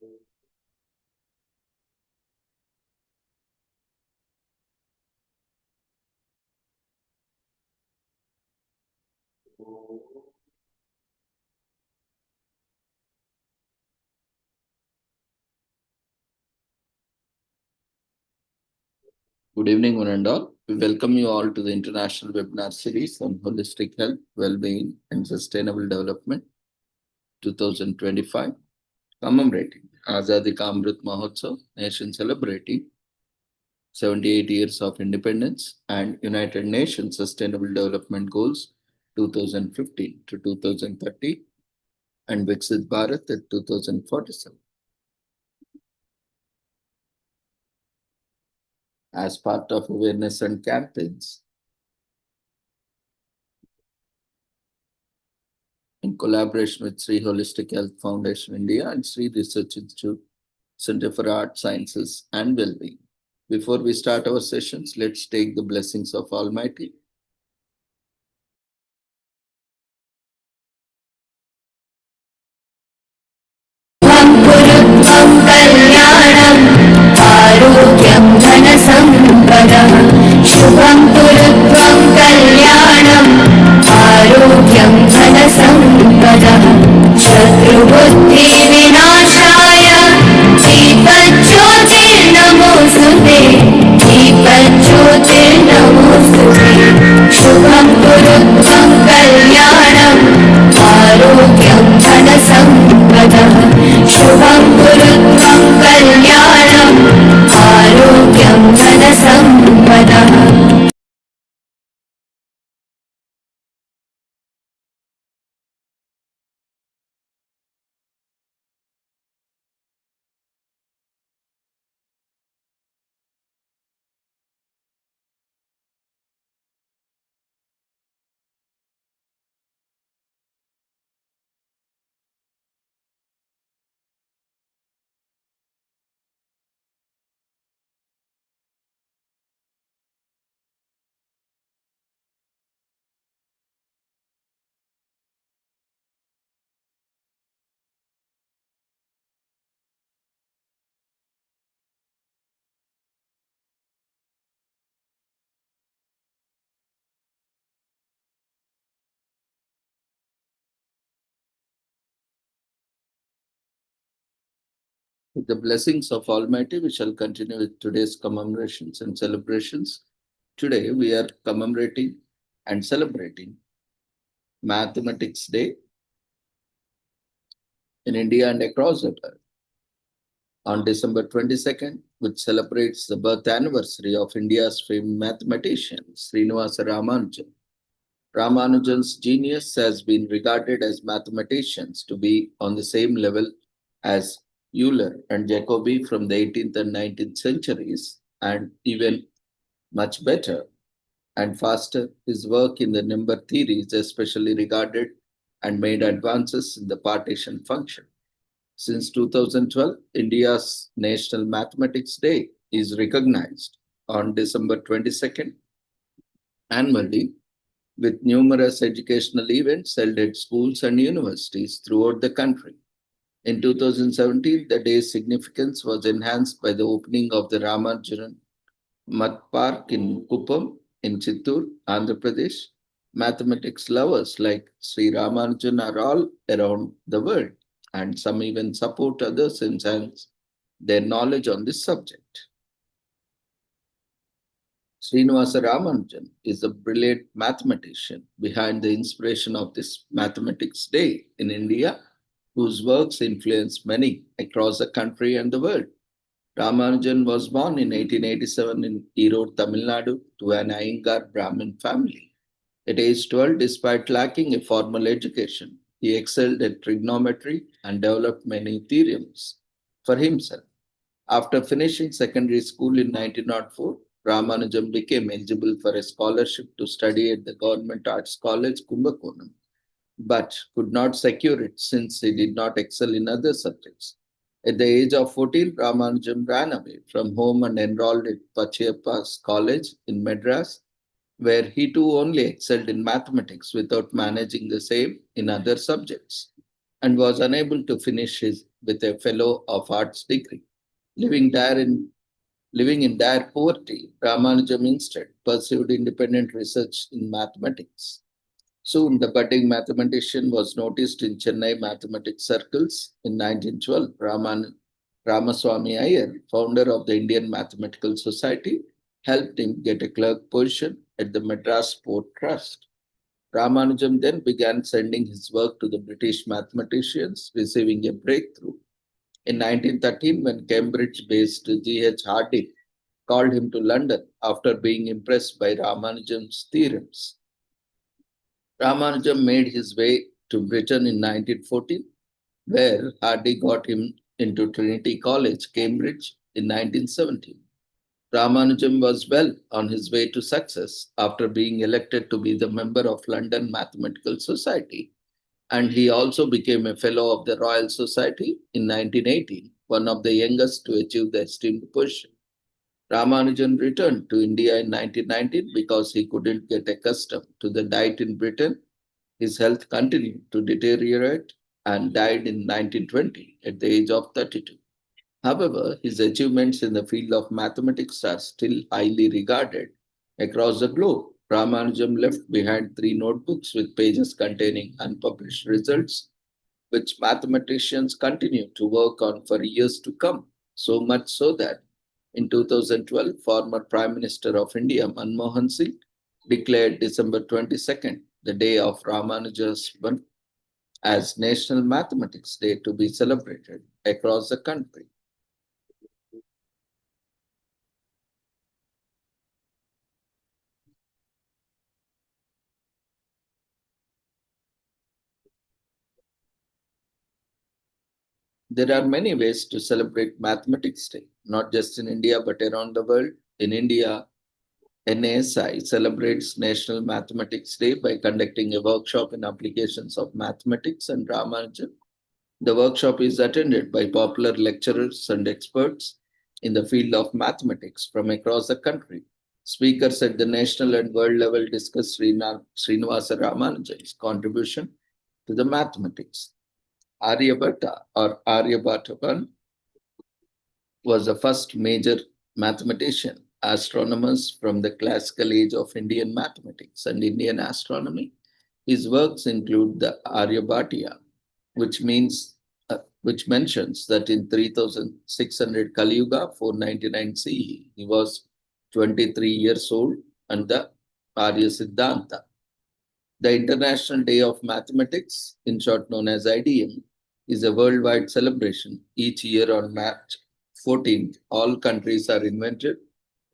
Good evening, one and all. We welcome you all to the international webinar series on holistic health, well-being, and sustainable development 2025, commemorating Azadi Ka Amrit Mahotsav, nation celebrating 78 years of independence and United Nations Sustainable Development Goals 2015 to 2030 and Viksit Bharat at 2047. As part of awareness and campaigns, in collaboration with Sri Holistic Health Foundation India and Sri Research Institute, Center for Art, Sciences and Wellbeing. Before we start our sessions, let's take the blessings of Almighty. शुभं कुरुत्वं कल्याणम् आरोग्यं धनसम्पदः शत्रुबुद्धिविनाशाय दीपज्योतिर्नमोऽस्तुते दीपज्योतिर्नमोऽस्तुते शुभं कुरुत्वं कल्याणम् आरोग्यं धनसम्पदः शुभं कुरुत्वं कल्याणम् आरोग्यं धनसम्पदः With the blessings of Almighty, we shall continue with today's commemorations and celebrations. Today, we are commemorating and celebrating Mathematics Day in India and across the world. On December 22nd, which celebrates the birth anniversary of India's famed mathematician, Srinivasa Ramanujan. Ramanujan's genius has been regarded as mathematicians to be on the same level as Euler and Jacobi from the 18th and 19th centuries, and even much better and faster. His work in the number theory is especially regarded and made advances in the partition function. Since 2012, India's National Mathematics Day is recognized on December 22nd annually, with numerous educational events held at schools and universities throughout the country. In 2017, the day's significance was enhanced by the opening of the Ramanujan Math Park in Kuppam in Chittoor, Andhra Pradesh. Mathematics lovers like Sri Ramanujan are all around the world, and some even support others in enhance their knowledge on this subject. Srinivasa Ramanujan is a brilliant mathematician behind the inspiration of this Mathematics Day in India, whose works influenced many across the country and the world. Ramanujan was born in 1887 in Erode, Tamil Nadu, to an Iyengar Brahmin family. At age 12, despite lacking a formal education, he excelled at trigonometry and developed many theorems for himself. After finishing secondary school in 1904, Ramanujan became eligible for a scholarship to study at the Government Arts College, Kumbakonam, but could not secure it since he did not excel in other subjects. At the age of 14, Ramanujan ran away from home and enrolled at Pachiyappa's College in Madras, where he too only excelled in mathematics without managing the same in other subjects, and was unable to finish his with a Fellow of Arts degree. Living in dire poverty, Ramanujam instead pursued independent research in mathematics. Soon, the budding mathematician was noticed in Chennai mathematics circles. In 1912, Ramaswamy Iyer, founder of the Indian Mathematical Society, helped him get a clerk position at the Madras Port Trust. Ramanujam then began sending his work to the British mathematicians, receiving a breakthrough. In 1913, when Cambridge-based G.H. Harding called him to London after being impressed by Ramanujam's theorems, Ramanujam made his way to Britain in 1914, where Hardy got him into Trinity College, Cambridge in 1917. Ramanujam was well on his way to success after being elected to be the member of London Mathematical Society, and he also became a Fellow of the Royal Society in 1918, one of the youngest to achieve the esteemed position. Ramanujan returned to India in 1919 because he couldn't get accustomed to the diet in Britain. His health continued to deteriorate and died in 1920 at the age of 32. However, his achievements in the field of mathematics are still highly regarded across the globe. Ramanujam left behind 3 notebooks with pages containing unpublished results, which mathematicians continue to work on for years to come, so much so that in 2012, former Prime Minister of India, Manmohan Singh, declared December 22nd, the day of Ramanuja's birth, as National Mathematics Day to be celebrated across the country. There are many ways to celebrate Mathematics Day, not just in India but around the world. In India, NASI celebrates National Mathematics Day by conducting a workshop in applications of mathematics and Ramanujan. The workshop is attended by popular lecturers and experts in the field of mathematics from across the country. Speakers at the national and world level discuss Srinivasa Ramanujan's contribution to the mathematics. Aryabhatta or Aryabhatta was the first major mathematician, astronomers from the classical age of Indian mathematics and Indian astronomy. His works include the Aryabhatiya, which mentions that in 3600 Kali Yuga, 499 CE, he was 23 years old, and the Arya Siddhanta. The International Day of Mathematics, in short known as IDM, is a worldwide celebration. Each year on March 14th, all countries are invited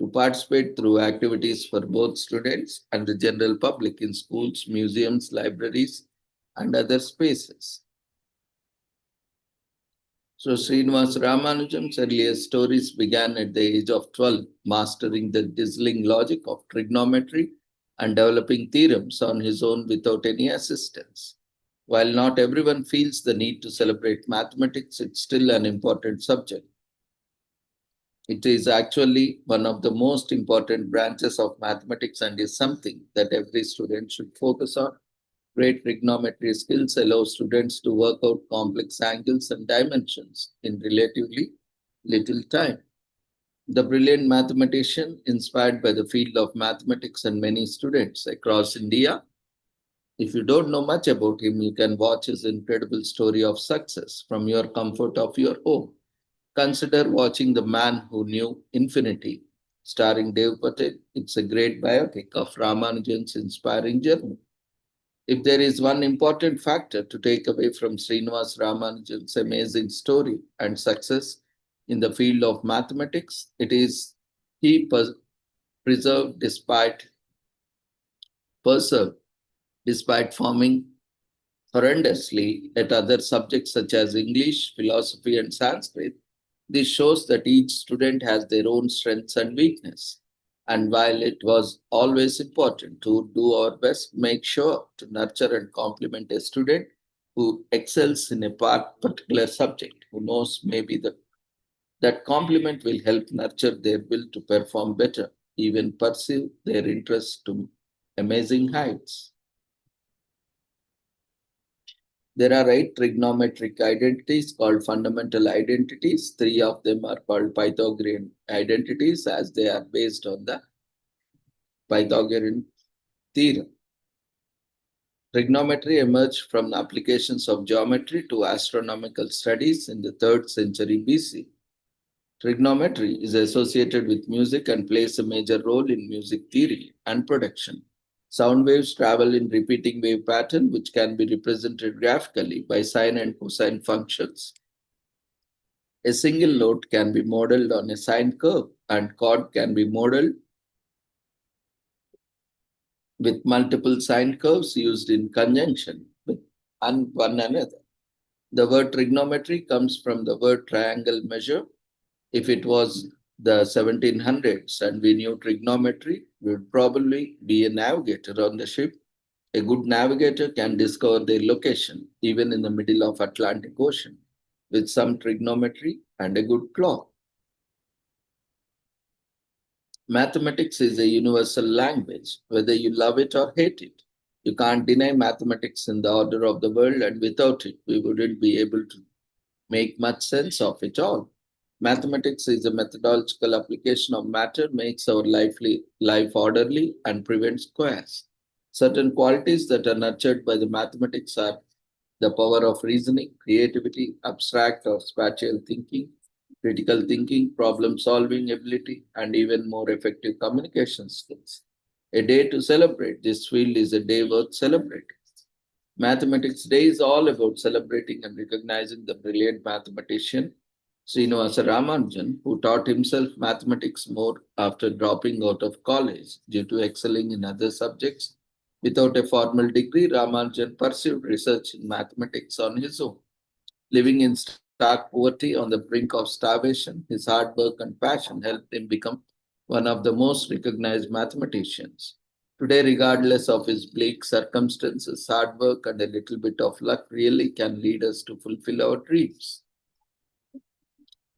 to participate through activities for both students and the general public in schools, museums, libraries, and other spaces. So Srinivas Ramanujam's earliest stories began at the age of 12, mastering the dazzling logic of trigonometry and developing theorems on his own without any assistance. While not everyone feels the need to celebrate mathematics, it's still an important subject. It is actually one of the most important branches of mathematics and is something that every student should focus on. Great trigonometry skills allow students to work out complex angles and dimensions in relatively little time. The brilliant mathematician, inspired by the field of mathematics and many students across India. If you don't know much about him, you can watch his incredible story of success from your comfort of your home. Consider watching The Man Who Knew Infinity, starring Dev Patel. It's a great biopic of Ramanujan's inspiring journey. If there is one important factor to take away from Srinivas Ramanujan's amazing story and success in the field of mathematics, it is he persevered despite forming horrendously at other subjects such as English, philosophy, and Sanskrit. This shows that each student has their own strengths and weakness. And while it was always important to do our best, make sure to nurture and compliment a student who excels in a particular subject, who knows maybe that compliment will help nurture their will to perform better, even pursue their interests to amazing heights. There are 8 trigonometric identities called fundamental identities. 3 of them are called Pythagorean identities as they are based on the Pythagorean theorem. Trigonometry emerged from the applications of geometry to astronomical studies in the 3rd century BC. Trigonometry is associated with music and plays a major role in music theory and production. Sound waves travel in repeating wave pattern, which can be represented graphically by sine and cosine functions. A single note can be modeled on a sine curve, and chord can be modeled with multiple sine curves used in conjunction with one another. The word trigonometry comes from the word triangle measure. If it was the 1700s and we knew trigonometry, we would probably be a navigator on the ship. A good navigator can discover their location even in the middle of Atlantic Ocean with some trigonometry and a good clock. Mathematics is a universal language, whether you love it or hate it. You can't deny mathematics in the order of the world, and without it, we wouldn't be able to make much sense of it all. Mathematics is a methodological application of matter, makes our life orderly, and prevents chaos. Certain qualities that are nurtured by the mathematics are the power of reasoning, creativity, abstract or spatial thinking, critical thinking, problem solving ability, and even more effective communication skills. A day to celebrate this field is a day worth celebrating. Mathematics Day is all about celebrating and recognizing the brilliant mathematician Srinivasa Ramanujan, who taught himself mathematics more after dropping out of college due to excelling in other subjects. Without a formal degree, Ramanujan pursued research in mathematics on his own. Living in stark poverty on the brink of starvation, his hard work and passion helped him become one of the most recognized mathematicians. Today, regardless of his bleak circumstances, hard work and a little bit of luck really can lead us to fulfill our dreams.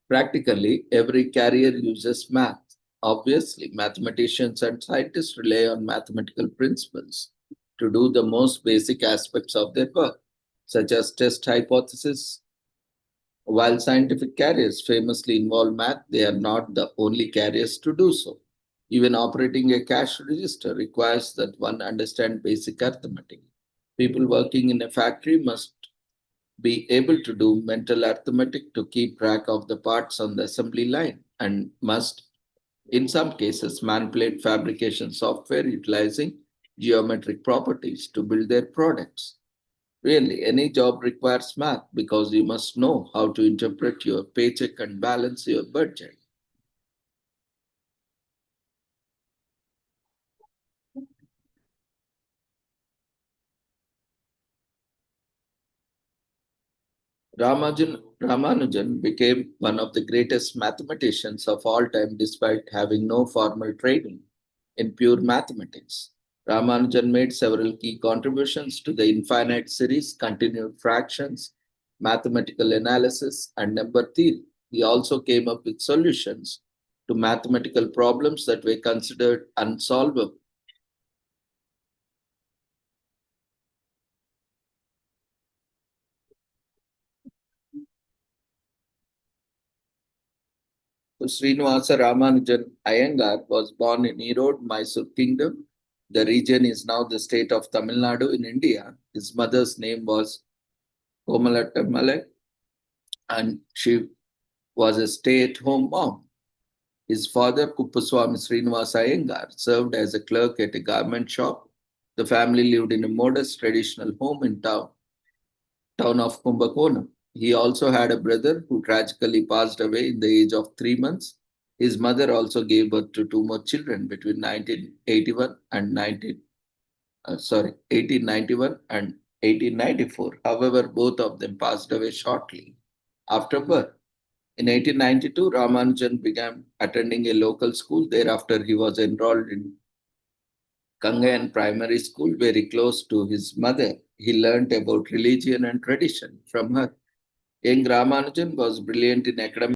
Practically, every career uses math. Obviously, mathematicians and scientists rely on mathematical principles to do the most basic aspects of their work, such as test hypothesis. While scientific careers famously involve math, they are not the only careers to do so. Even operating a cash register requires that one understand basic arithmetic. People working in a factory must be able to do mental arithmetic to keep track of the parts on the assembly line and must, in some cases, manipulate fabrication software utilizing geometric properties to build their products. Really, any job requires math because you must know how to interpret your paycheck and balance your budget. Ramanujan became one of the greatest mathematicians of all time despite having no formal training in pure mathematics. Ramanujan made several key contributions to the infinite series, continued fractions, mathematical analysis, and number theory. He also came up with solutions to mathematical problems that were considered unsolvable. Srinivasa Ramanujan Iyengar was born in Erode, Mysore Kingdom. The region is now the state of Tamil Nadu in India. His mother's name was Komalatamale and she was a stay-at-home mom. His father, Kuppuswamy Srinivasa Iyengar, served as a clerk at a garment shop. The family lived in a modest traditional home in town of Kumbakonam. He also had a brother who tragically passed away in the age of 3 months. His mother also gave birth to 2 more children between 1981 and 1891 and 1894. However, both of them passed away shortly after birth. In 1892, Ramanujan began attending a local school. Thereafter, he was enrolled in Kangayan Primary School, very close to his mother. He learnt about religion and tradition from her. Young Ramanujan was brilliant in academics